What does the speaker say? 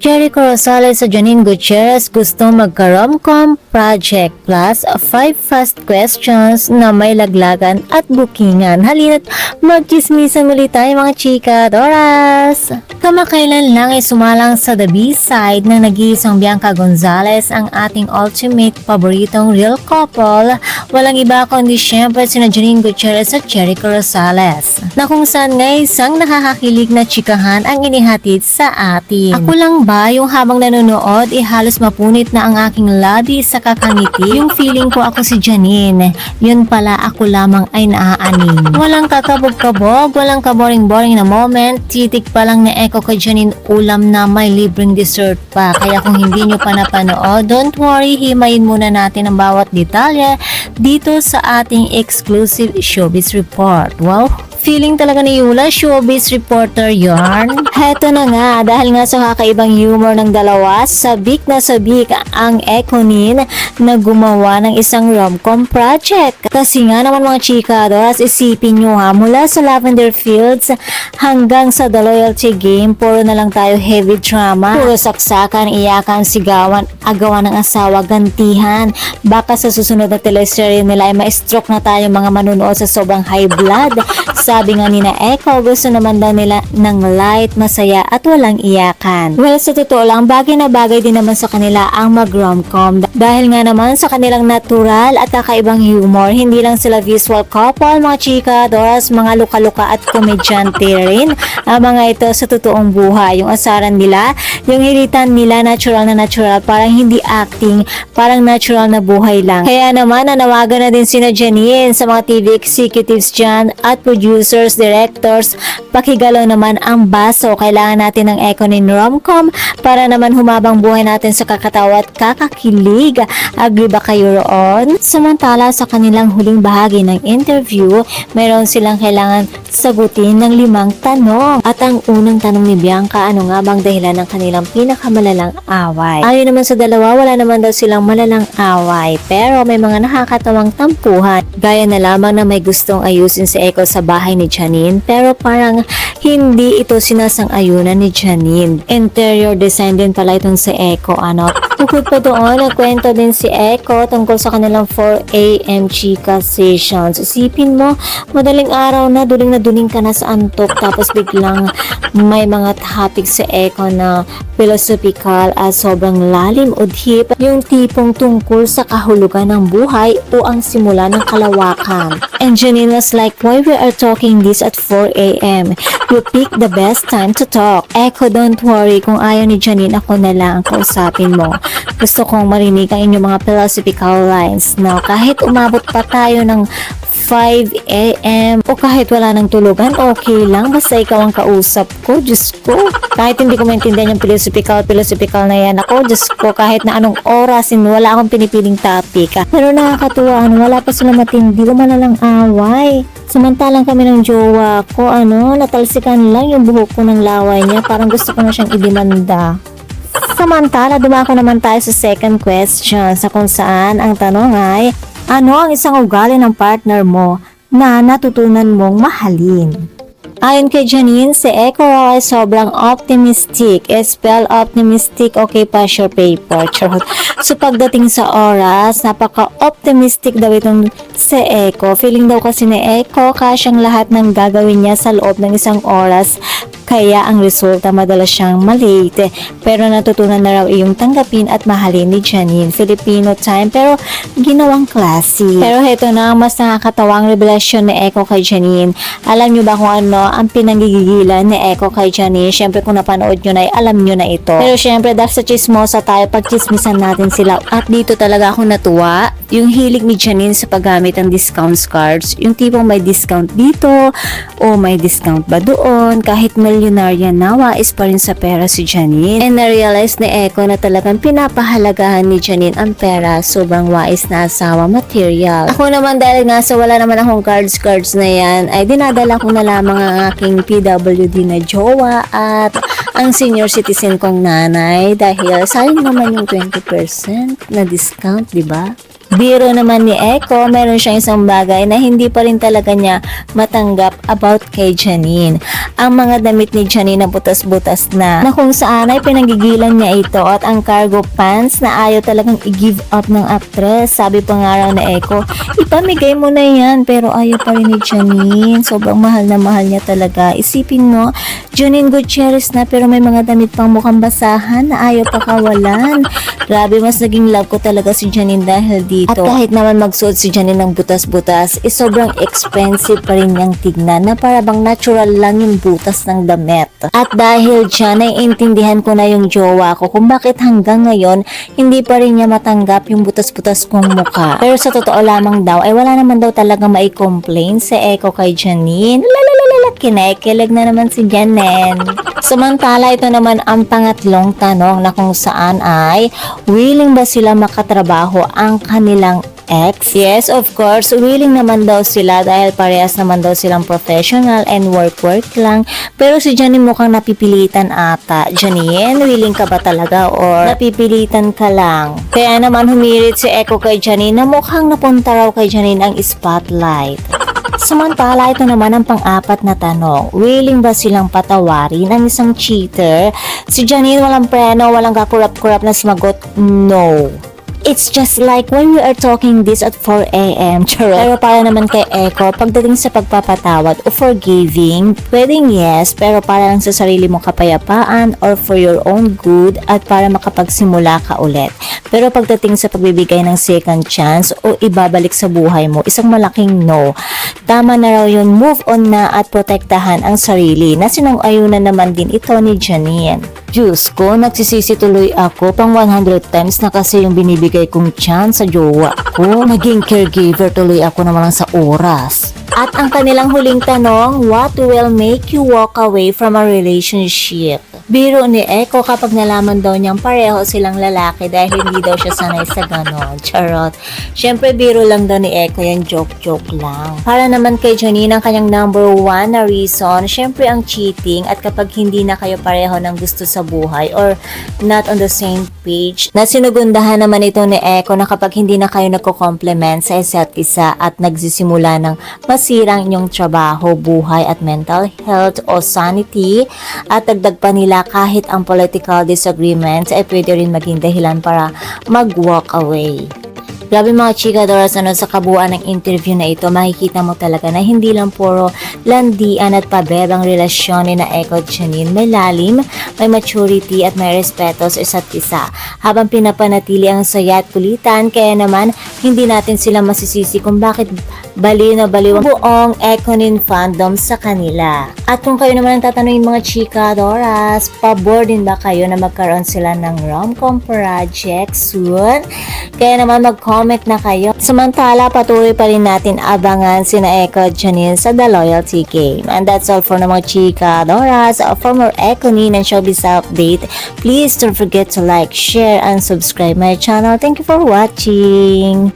Jericho Rosales sa Janine Gutierrez gusto magka-romcom project plus 5 fast questions na may laglagan at bookingan. Halina't magchismisan muli tayo mga chika, Doras! Kamakailan lang ay sumalang sa The B-side ng nag-iisang Bianca Gonzalez ang ating ultimate paboritong real couple. Walang iba kundi syempre sina Janine Gutierrez at Jericho Rosales, na kung saan nga isang nakakakilig na chikahan ang inihatid sa atin. Ako lang ba yung habang nanonood halos mapunit na ang aking labi sa kakangiti? Yung feeling ko ako si Janine, yun pala ako lamang ay naaaning. Walang kakabog-kabog, walang kaboring-boring na moment, titik pa lang na echo kay Janine ulam na may libreng dessert pa. Kaya kung hindi nyo pa napanood, don't worry, himayin muna natin ang bawat detalye dito sa ating exclusive showbiz report. Wow! Feeling talaga ni Yula, showbiz reporter yarn. Heto na nga, dahil nga sa kakaibang humor ng dalawa, sabik na sabik ang Ekonin na gumawa ng isang romcom project. Kasi nga naman mga chika, Doras, isipin nyo ha, mula sa Lavender Fields hanggang sa The Loyalty Game, puro na lang tayo heavy drama. Puro saksakan, iyakan, sigawan, agawan ng asawa, gantihan. Baka sa susunod na teleserye nila ay ma-stroke na tayo mga manunood sa sobrang high blood. Sabi nga ni na Echo, gusto naman daw nila ng light, masaya at walang iyakan. Well, sa totoo lang, bagay na bagay din naman sa kanila ang mag-romcom. Dahil nga naman sa kanilang natural at kakaibang humor, hindi lang sila visual couple, mga chika, Doras, mga luka-luka at komedyante rin. Ang mga ito sa totoong buhay. Yung asaran nila, yung hiritan nila natural na natural, parang hindi acting, parang natural na buhay lang. Kaya naman, nanawagan na din sina Janine sa mga TV executives dyan at producers, directors, pakigalaw naman ang baso. Kailangan natin ng Ekonin romcom para naman humabang buhay natin sa kakatawa at kakakilig. Agree ba kayo roon? Samantala sa kanilang huling bahagi ng interview, mayroon silang kailangan sagutin ng 5 tanong. At ang unang tanong ni Bianca, ano nga bang dahilan ng kanilang pinakamalalang away? Ayon naman sa dalawa, wala naman daw silang malalang away, pero may mga nakakatawang tampuhan. Gaya na lamang na may gustong ayusin si Eko sa bahay ni Janine, pero parang hindi ito sinasang-ayunan ni Janine. Interior design din pala itong si Eko, ano. Bukod pa doon, nagkwento din si Eko tungkol sa kanilang 4 AM chika sessions. Isipin mo, madaling araw na duling ka na sa antok, tapos biglang may mga topic si Eko na philosophical at sobrang lalim o deep, yung tipong tungkol sa kahulugan ng buhay o ang simula ng kalawakan. And Janine was like, why we are talking this at 4 AM? You pick the best time to talk. Eko, don't worry, kung ayaw ni Janine, ako na lang ang kausapin mo. Gusto kong marinig ang inyong mga philosophical lines, no? Kahit umabot pa tayo ng 5 AM o kahit wala nang tulugan, okay lang, basta ikaw ang kausap ko. Diyos ko, kahit hindi ko maintindihan yung philosophical na yan, ako, Diyos ko, kahit na anong oras, wala akong pinipiling topic. Pero nakakatuwa, wala pa sila matindi o malalang away. Samantalang kami ng jowa ko, natalsikan lang yung buhok ko ng laway niya, parang gusto ko na siyang idemanda. Samantala, dumako naman tayo sa second question, sa kung saan ang tanong ay, ano ang isang ugali ng partner mo na natutunan mong mahalin? Ayon kay Janine, si Eko ay sobrang optimistic. Spell optimistic, okay, pass your paper. Charot. So pagdating sa oras, napaka-optimistic daw itong si Eko. Feeling daw kasi ni Eko, kasyang lahat ng gagawin niya sa loob ng isang oras. Kaya ang resulta madalas siyang malate. Pero natutunan na raw iyong tanggapin at mahalin ni Janine. Filipino time pero ginawang classy. Pero heto na ang mas nakakatawang revelasyon ni Eko kay Janine. Alam niyo ba kung ano ang pinanggigilan ni Eko kay Janine? Syempre kung napanood nyo na alam nyo na ito. Pero syempre dahil sa chismosa tayo, pagchismisan natin sila. At dito talaga ako natuwa. Yung hilig ni Janine sa paggamit ng discount cards. Yung tipong may discount dito o may discount ba doon. Kahit milyonarya na, wais pa rin sa pera si Janine. And na-realize ni Eko na talagang pinapahalagahan ni Janine ang pera. Sobrang wais na asawa material. Ako naman dahil nga sa wala naman akong cards na yan, ay dinadala ko na lamang ang aking PWD na jowa at ang senior citizen kong nanay dahil sayang naman yung 20% na discount, di ba? Biro naman ni Echo, meron siyang isang bagay na hindi pa rin talaga niya matanggap about kay Janine. Ang mga damit ni Janine na butas-butas na kung saan ay pinagigilan niya ito at ang cargo pants na ayaw talagang i-give up ng actress. Sabi pa nga raw na Echo, ipamigay mo na yan, pero ayaw pa rin ni Janine. Sobrang mahal na mahal niya talaga. Isipin mo, Janine Gutierrez na pero may mga damit pang mukhang basahan na ayaw pakawalan. Grabe, mas naging love ko talaga si Janine dahil dito. At kahit naman magsuot si Janine ng butas-butas, sobrang expensive pa rin niyang tignan na para bang natural lang yung butas ng damit. At dahil dyan, naiintindihan ko na yung jowa ko kung bakit hanggang ngayon hindi pa rin niya matanggap yung butas-butas kong mukha. Pero sa totoo lamang daw, ay wala naman daw talaga mai-complain sa Echo kay Janine. Lalalala, kinekilig na naman si Janine. Samantala, ito naman ang pangatlong tanong na kung saan ay willing ba sila makatrabaho ang kanilang ex? Yes, of course, willing naman daw sila dahil parehas naman daw silang professional and work lang. Pero si Janine mukhang napipilitan ata. Janine, willing ka ba talaga or napipilitan ka lang? Kaya naman humirit si Echo kay Janine na mukhang napunta raw kay Janine ang spotlight. Samantala, ito naman ang pang-apat na tanong. Willing ba silang patawarin ang isang cheater? Si Janine walang preno, walang kakurap-kurap na sumagot, no. It's just like when we are talking this at 4 a.m. Charot. Pero para naman kay Echo, pagdating sa pagpapatawad o forgiving, pwedeng yes, pero para lang sa sarili mong kapayapaan or for your own good at para makapagsimula ka ulit. Pero pagdating sa pagbibigay ng second chance o ibabalik sa buhay mo, isang malaking no. Tama na raw yun, move on na at protektahan ang sarili na sinang-ayunan naman din ito ni Janine. Diyos ko, nagsisisi tuloy ako pang 100 times na kasi yung binibigay kong chance sa jowa ko. Naging caregiver tuloy ako naman lang sa oras. At ang kanilang huling tanong, what will make you walk away from a relationship? Biro ni Echo kapag nalaman daw niyang pareho silang lalaki dahil hindi daw siya sanay sa ganon. Charot. Siyempre, biro lang daw ni Echo, yan joke-joke lang. Para naman kay Janine, ang kanyang number 1 na reason, siyempre ang cheating at kapag hindi na kayo pareho ng gusto sa buhay or not on the same page. Na sinugundahan naman ito ni Echo na kapag hindi na kayo nagko-complement sa isa't isa at nagsisimula ng masirang inyong trabaho, buhay at mental health o sanity at dagdag pa nila kahit ang political disagreements ay pwede rin maging dahilan para mag-walk away. Grabe mga chikadoras, sa kabuuan ng interview na ito, makikita mo talaga na hindi lang puro landian at pabebang relasyon ni na Echo at Janine. May lalim, may maturity at may respeto sa isa't isa. Habang pinapanatili ang saya at kulitan, kaya naman hindi natin sila masisisi kung bakit baliw na baliw ang buong Echonin fandom sa kanila. At kung kayo naman ang tatanungin mga chikadoras, pabor din ba kayo na magkaroon sila ng rom-com project soon? Kaya naman mag-comment na kayo. Samantala, patuloy pa rin natin abangan sina Echo at Janine sa The Loyalty Game. And that's all for mga chikadoras. For more Echonin and showbiz update, please don't forget to like, share, and subscribe my channel. Thank you for watching.